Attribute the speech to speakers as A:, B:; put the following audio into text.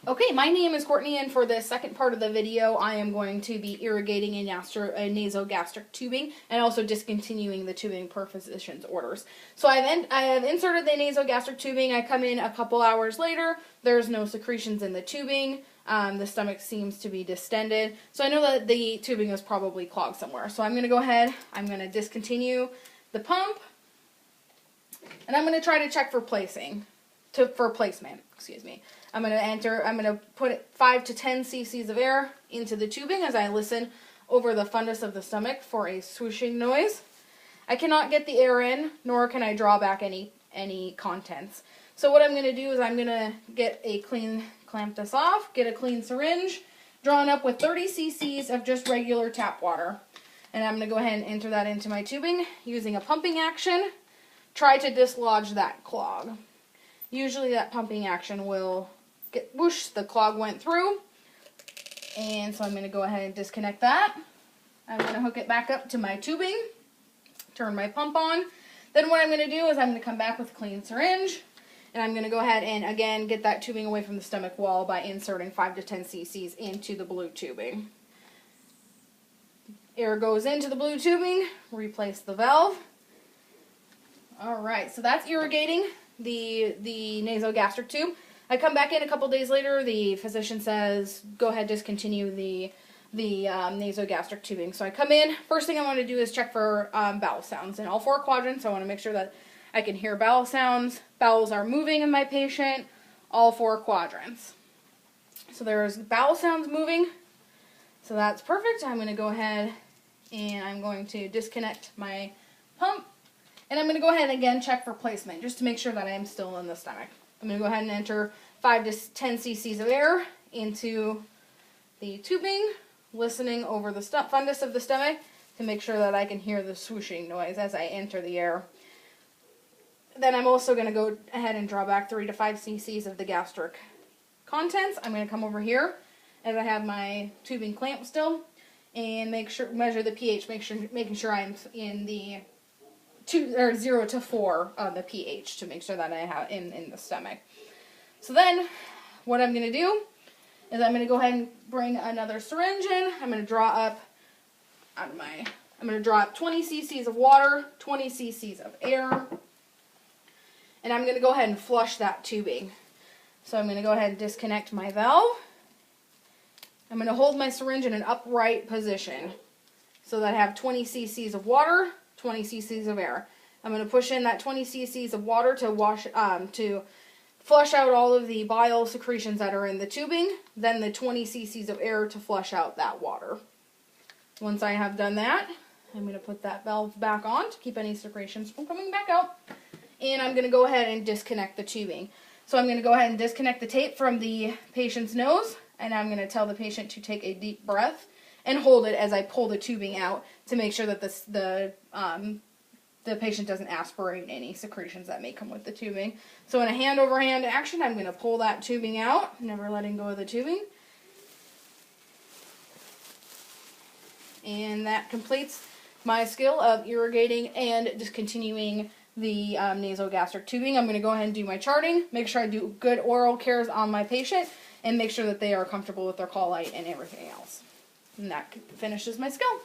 A: Okay, my name is Courtney, and for the second part of the video, I am going to be irrigating a nasogastric tubing and also discontinuing the tubing per physician's orders. So I have inserted the nasogastric tubing. I come in a couple hours later. There's no secretions in the tubing. The stomach seems to be distended. So I know that the tubing is probably clogged somewhere. So I'm going to go ahead. I'm going to discontinue the pump, and I'm going to try to check for placement. I'm going to put 5 to 10 cc's of air into the tubing as I listen over the fundus of the stomach for a swooshing noise. I cannot get the air in, nor can I draw back any contents. So what I'm going to do is I'm going to clamp this off, get a clean syringe, drawn up with 30 cc's of just regular tap water. And I'm going to go ahead and enter that into my tubing using a pumping action. Try to dislodge that clog. Usually that pumping action will get whoosh, the clog went through. And so I'm going to go ahead and disconnect that. I'm going to hook it back up to my tubing, turn my pump on. Then what I'm going to do is I'm going to come back with a clean syringe, and I'm going to go ahead and again get that tubing away from the stomach wall by inserting 5 to 10 cc's into the blue tubing. Air goes into the blue tubing, replace the valve. Alright, so that's irrigating the nasogastric tube. I come back in a couple days later. The physician says, go ahead, discontinue the nasogastric tubing. So I come in. First thing I want to do is check for bowel sounds in all 4 quadrants. I want to make sure that I can hear bowel sounds. Bowels are moving in my patient, all 4 quadrants. So there's bowel sounds moving. So that's perfect. I'm going to go ahead and I'm going to disconnect my pump. And I'm going to go ahead and again check for placement, just to make sure that I am still in the stomach. I'm going to go ahead and enter 5 to 10 cc's of air into the tubing, listening over the fundus of the stomach to make sure that I can hear the swooshing noise as I enter the air. Then I'm also going to go ahead and draw back 3 to 5 cc's of the gastric contents. I'm going to come over here as I have my tubing clamped still and measure the pH, making sure I'm in the 0 to 4 on the pH to make sure that I have in the stomach. So then what I'm going to do is I'm going to go ahead and bring another syringe in. I'm going to draw up 20 cc's of water, 20 cc's of air, and I'm going to go ahead and flush that tubing. So I'm going to go ahead and disconnect my valve. I'm going to hold my syringe in an upright position so that I have 20 cc's of water, 20 cc's of air. I'm going to push in that 20 cc's of water to flush out all of the bile secretions that are in the tubing, then the 20 cc's of air to flush out that water. Once I have done that, I'm going to put that valve back on to keep any secretions from coming back out. And I'm going to go ahead and disconnect the tubing. So I'm going to go ahead and disconnect the tape from the patient's nose, and I'm going to tell the patient to take a deep breath and hold it as I pull the tubing out to make sure that the patient doesn't aspirate any secretions that may come with the tubing. So in a hand-over-hand action, I'm going to pull that tubing out, never letting go of the tubing. And that completes my skill of irrigating and discontinuing the nasogastric tubing. I'm going to go ahead and do my charting, make sure I do good oral cares on my patient, and make sure that they are comfortable with their call light and everything else. And that finishes my skill.